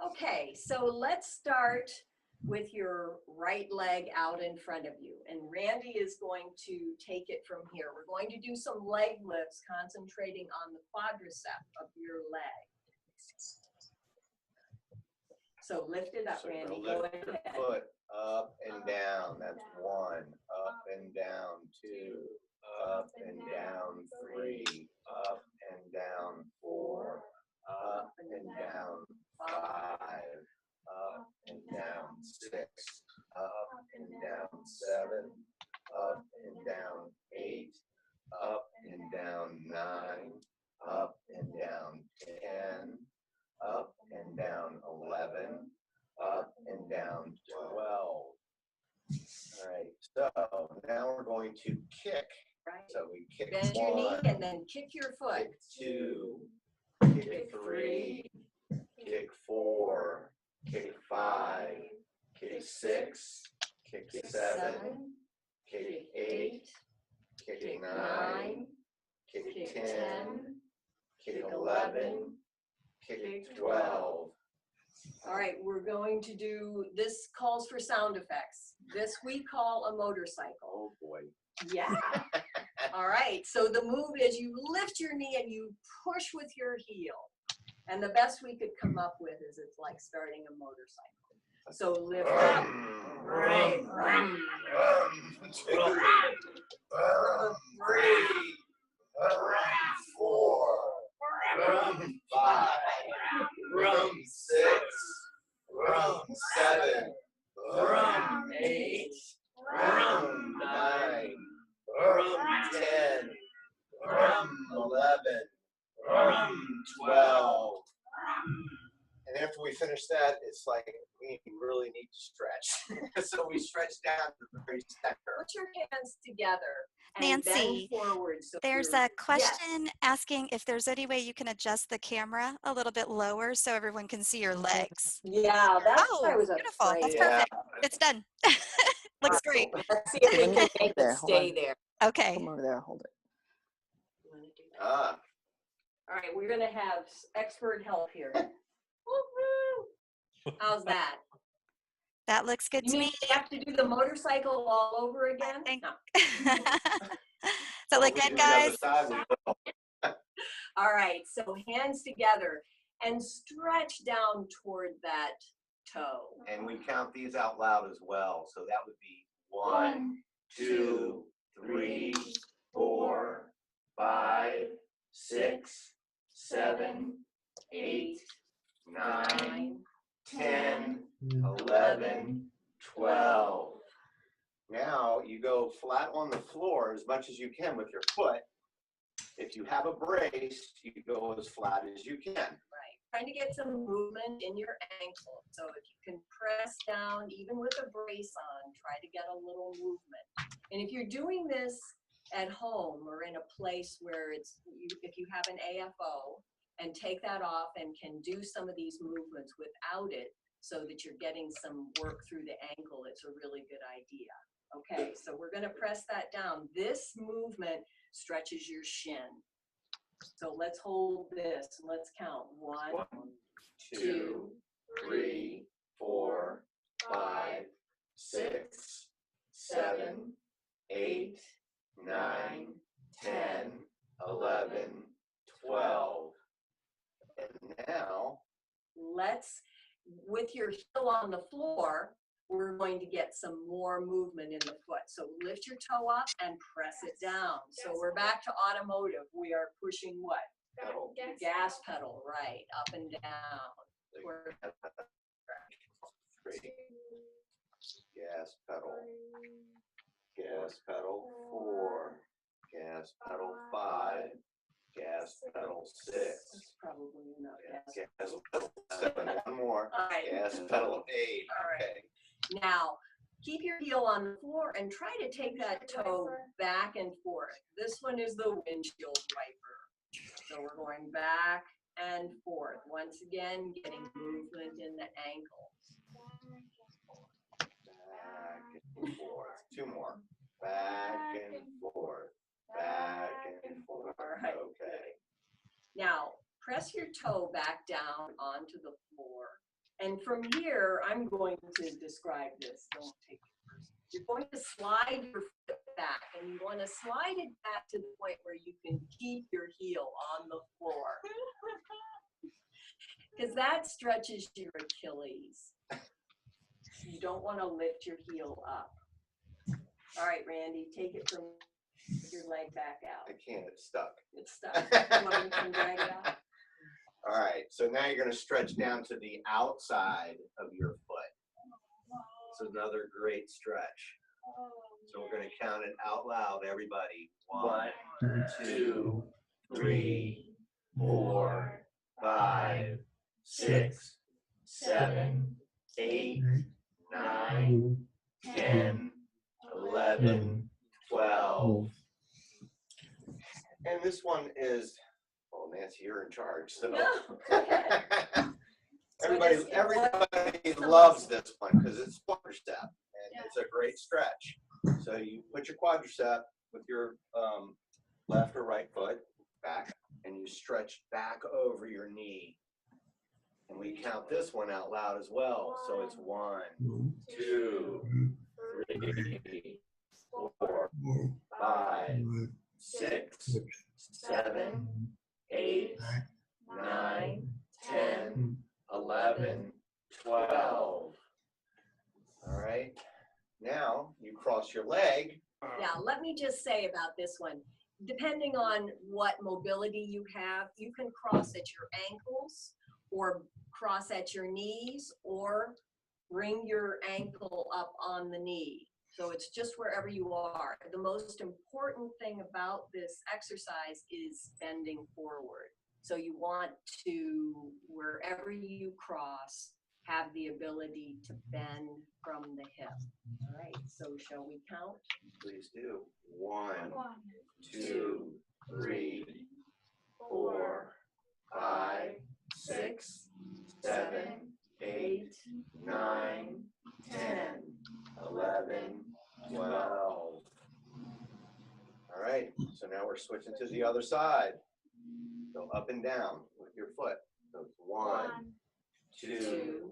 Okay, so let's start with your right leg out in front of you. And Randy is going to take it from here. We're going to do some leg lifts, concentrating on the quadricep of your leg. So lift it up, So Randy. lift Go your ahead. foot up and down. That's 1. Up and down 2. Up and down 3. Up and down 4. Up and down 5. Up and down 6. Up and down 7. Up and down 8. Up and down 9. Up and down 10. Up and down 11. Up and down 12. All right, so now we're going to kick. Right. So we kick Bend 1, your knee and then kick your foot. kick 2, kick 3, kick 4, kick 5, kick 6, kick 7, kick 8, kick 9, kick 10, kick 11, kick 12. All right, we're going to do, this calls for sound effects. This we call a motorcycle. Oh boy. Yeah. All right, so the move is you lift your knee and you push with your heel. And the best we could come up with is it's like starting a motorcycle. So lift up. Right. 2, 3, 4, 5, 6, 7, 8, 9, 10, 11, 12. And after we finish that, it's like we really need to stretch. So we stretch down to the very center. Put your hands together and Nancy, bend forward. So there's a question asking if there's any way you can adjust the camera a little bit lower so everyone can see your legs. Yeah, that's what I was beautiful. afraid. That's Yeah. perfect. It's done. Looks great. Let's see if we can make it stay there. Okay. Come over there, hold it. You wanna do that? All right, we're going to have expert help here. Woo-hoo. How's that? That looks good You to mean me. you have to do the motorcycle all over again? think- No. So look good, guys. All right, so hands together and stretch down toward that toe. And we count these out loud as well. So that would be 1, 2, 3, 4, 5, 6, 7, 8, 9, 10, 11, 12. Now you go flat on the floor as much as you can with your foot. If you have a brace, you go as flat as you can. Right, trying to get some movement in your ankle. So if you can press down, even with a brace on, try to get a little movement. And if you're doing this at home or in a place where if you have an AFO, and take that off and can do some of these movements without it so that you're getting some work through the ankle, it's a really good idea. Okay, so we're going to press that down. This movement stretches your shin. So let's hold this. Let's count. 1, 2, 3, 4, 5, 6, 7, 8, 9, 10, 11, 12. And now, with your heel on the floor, we're going to get some more movement in the foot. So lift your toe up and press it down. So we're back to automotive. We are pushing what? pedal. The gas pedal, right, up and down. Gas pedal. Gas pedal 4. Gas pedal 5. Gas pedal 6. That's probably enough. Gas pedal 7. One more. All right. Gas pedal 8. All right. Okay. Now, keep your heel on the floor and try to take that toe back and forth. This one is the windshield wiper. So we're going back and forth. Once again, getting movement in the ankle. Back and forth. 2 more. Back and forth. Back and forth. All right. Okay. Now, press your toe back down onto the floor And from here, I'm going to describe this. Don't take it first. You're going to slide your foot back, and you want to slide it back to the point where you can keep your heel on the floor. Because that stretches your Achilles. You don't want to lift your heel up. All right, Randy, take it from your leg back out. I can't, it's stuck. It's stuck. You want me to drag it out? All right, so now you're going to stretch down to the outside of your foot. It's another great stretch. So we're going to count it out loud, everybody. 1, 2, 3, 4, 5, 6, 7, 8, 9, 10, 11, 12. And this one is, well, Nancy, you're in charge. So No, go ahead. everybody loves this one because it's quadricep and it's a great stretch. So you put your quadricep with your left or right foot back, and you stretch back over your knee. And we count this one out loud as well. So it's 1, 2, 3, 4, 5, 6, 7, 8, 9, 10, 11, 12. All right. Now you cross your leg. Yeah, let me just say about this one. Depending on what mobility you have, you can cross at your ankles or cross at your knees or bring your ankle up on the knee. So it's just wherever you are. The most important thing about this exercise is bending forward. So you want to, wherever you cross, have the ability to bend from the hip. All right, so shall we count? Please do. 1, 2, 3, 4, 5, 6, 7, 8, 9, 10, 11, 12. All right, so now we're switching to the other side. Go up and down with your foot. So it's 1, 2,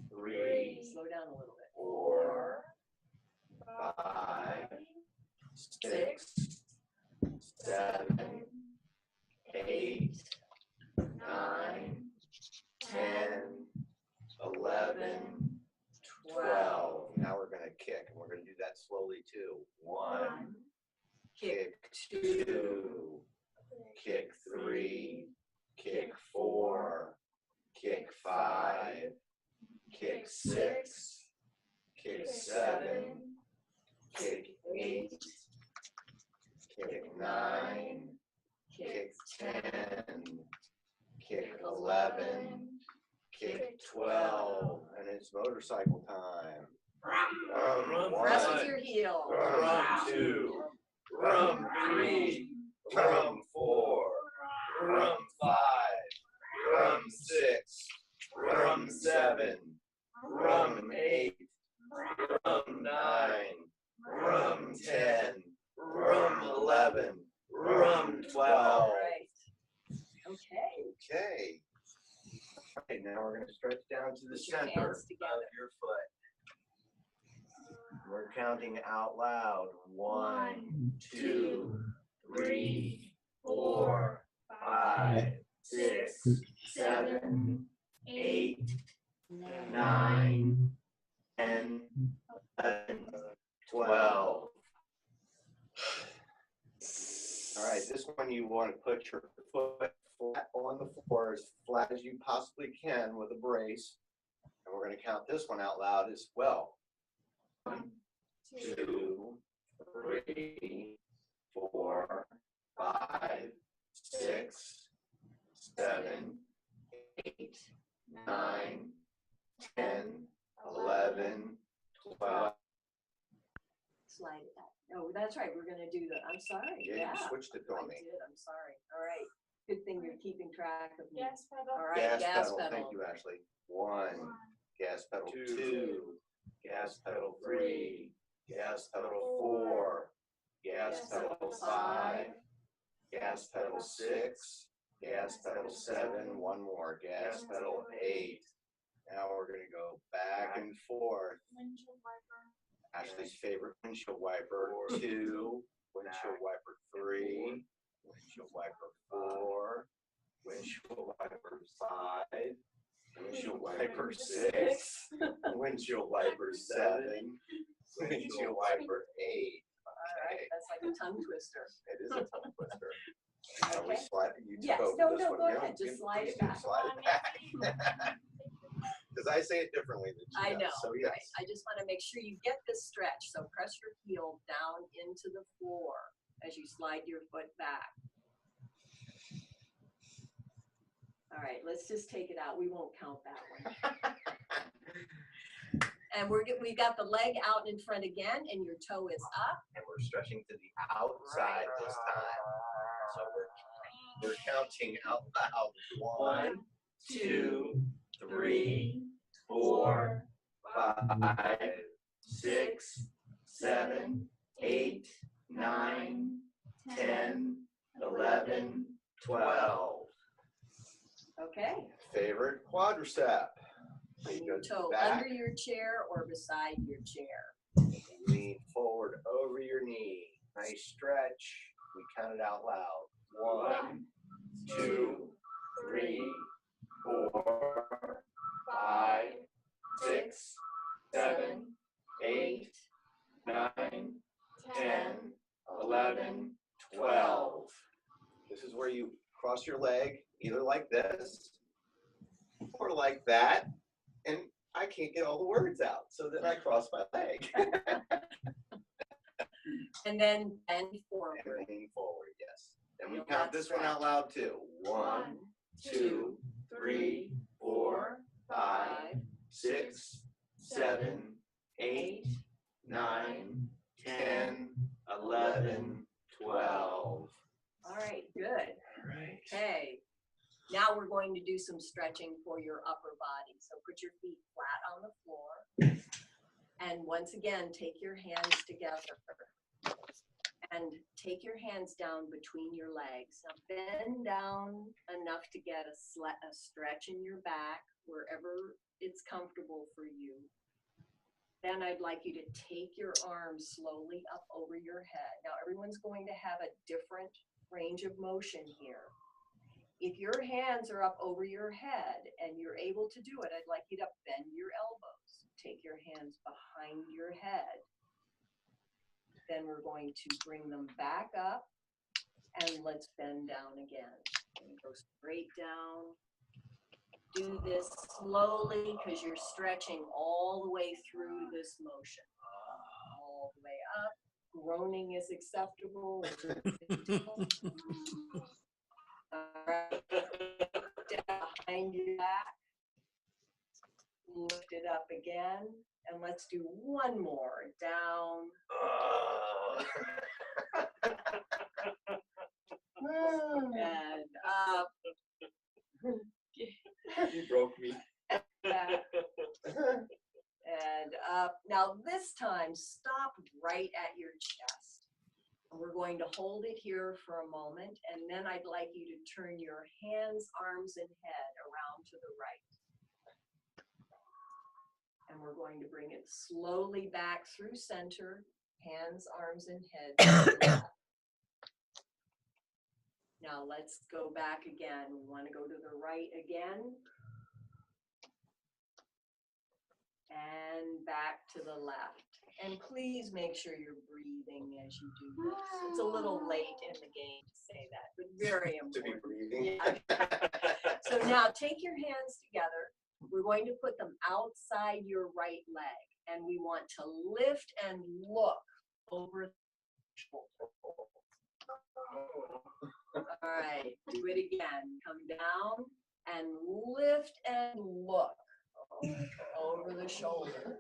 3, Slow down a little bit. 4, 5, 6, 7, 8, 9, 10, 11, 12. Now we're going to kick, and we're going to do that slowly too. 1, kick 2, kick 3, kick 4, kick 5, kick 6, kick 7, kick 8, kick 9, kick 10, kick 11, kick 12, and it's motorcycle time. Press with your heel. Rum 2, rum 3, rum 4, rum 5, rum 6, rum 7, rum 8, rum 9, rum 10, rum 11, rum 12. All right. Okay. Okay. All right, now we're going to stretch down to the Put your center hands of together. your foot. We're counting out loud. 1, 2, 3, 4, 5, 6, 7, 8, 9, 10, 11, 12. All right, this one you want to put your foot flat on the floor, as flat as you possibly can with a brace. And we're going to count this one out loud as well. 1, 2, 3, 4, 5, 6, 7, 8, 9, 10, 11, 12. Slide it back. Oh, that's right. We're going to do the, I'm sorry. Yeah, you switched it I on me. did. I'm sorry. All right. Good thing you're keeping track of me. Gas pedal. All right, gas pedal. Thank you, Ashley. 1, gas pedal 2, gas pedal 3, gas pedal 4, gas pedal 5, gas pedal 6, gas pedal 7, one more, gas pedal 8, Now we're going to go back and forth. Ashley's favorite windshield wiper. 2, windshield wiper 3, windshield wiper 4, windshield wiper 5, windshield wiper 6, windshield wiper 7, windshield wiper 8. All right, that's like a tongue twister. It is a tongue twister. Are we Okay. sliding? You took Yes, over no, this no, one. go Yeah, ahead, just slide please it do back. Slide it back. Because I say it differently than she I know, does. So yes. right? I just want to make sure you get this stretch. So press your heel down into the floor as you slide your foot back. All right, let's just take it out. We won't count that one. And we got the leg out in front again, and your toe is up. And we're stretching to the outside this time. So we're counting out loud. 1, 2, 3, 4, 5, 6, 7, 8, 9, 10, 11, 12. Okay. Favorite quadricep. And your toe under your chair or beside your chair. Lean forward over your knee. Nice stretch. We count it out loud. 1, 2, 3, 4, 5, 6, 7, 8, 9, 10, 11, 12. This is where you cross your leg either like this or like that. And I can't get all the words out, so then I cross my leg. And then bend forward. And lean forward, yes. And we count this one out loud too. 1, 2, 3, 4, 5, 6, 7, 8, 9, 10, 11, 12. All right, good. All right. Okay. Now we're going to do some stretching for your upper body. So put your feet flat on the floor. And once again, take your hands together. And take your hands down between your legs. Now bend down enough to get a stretch in your back, wherever it's comfortable for you. Then I'd like you to take your arms slowly up over your head. Now everyone's going to have a different range of motion here. If your hands are up over your head and you're able to do it, I'd like you to bend your elbows. Take your hands behind your head. Then we're going to bring them back up and let's bend down again. And go straight down. Do this slowly because you're stretching all the way through this motion. All the way up. Groaning is acceptable. All right. Behind your back. Lift it up again. And let's do one more. Down. And up. You broke me. Back. And up. Now this time, stop right at your chest. We're going to hold it here for a moment, and then I'd like you to turn your hands, arms, and head around to the right. And we're going to bring it slowly back through center, hands, arms, and head to the left. Now let's go back again. We want to go to the right again. And back to the left. And please make sure you're breathing as you do this. It's a little late in the game to say that, but very To be important. breathing. Yeah. So now take your hands together. We're going to put them outside your right leg. And we want to lift and look over the shoulder. All right, do it again. Come down and lift and look over the shoulder.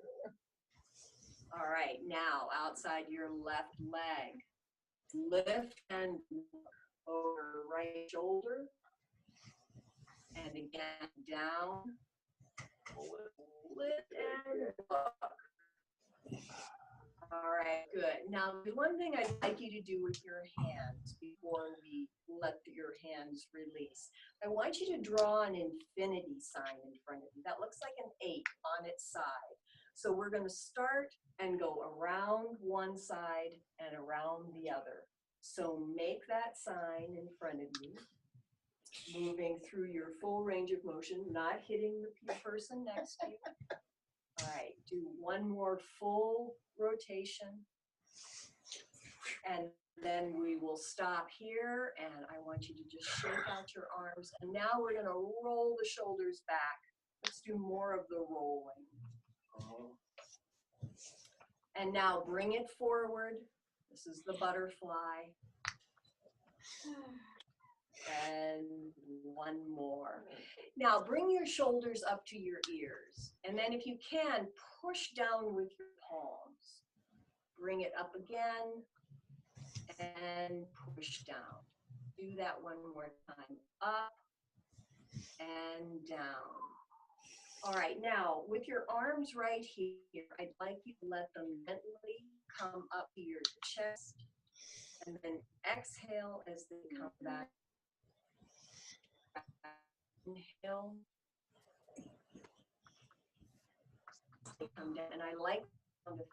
All right, now outside your left leg. Lift and look over right shoulder. And again, down. Lift and look. All right, good. Now, the one thing I'd like you to do with your hands before we let your hands release. I want you to draw an infinity sign in front of you. That looks like an 8 on its side. So we're going to start and go around one side and around the other. So make that sign in front of you, moving through your full range of motion, not hitting the person next to you. All right, do one more full rotation. And then we will stop here, and I want you to just shake out your arms. And now we're going to roll the shoulders back. Let's do more of the rolling. And now bring it forward. This is the butterfly. And one more. Now bring your shoulders up to your ears. And then if you can, push down with your palms. Bring it up again and push down. Do that one more time. Up and down. All right, now with your arms right here, I'd like you to let them gently come up to your chest and then exhale as they come back. Inhale. They come down, and I like the sound of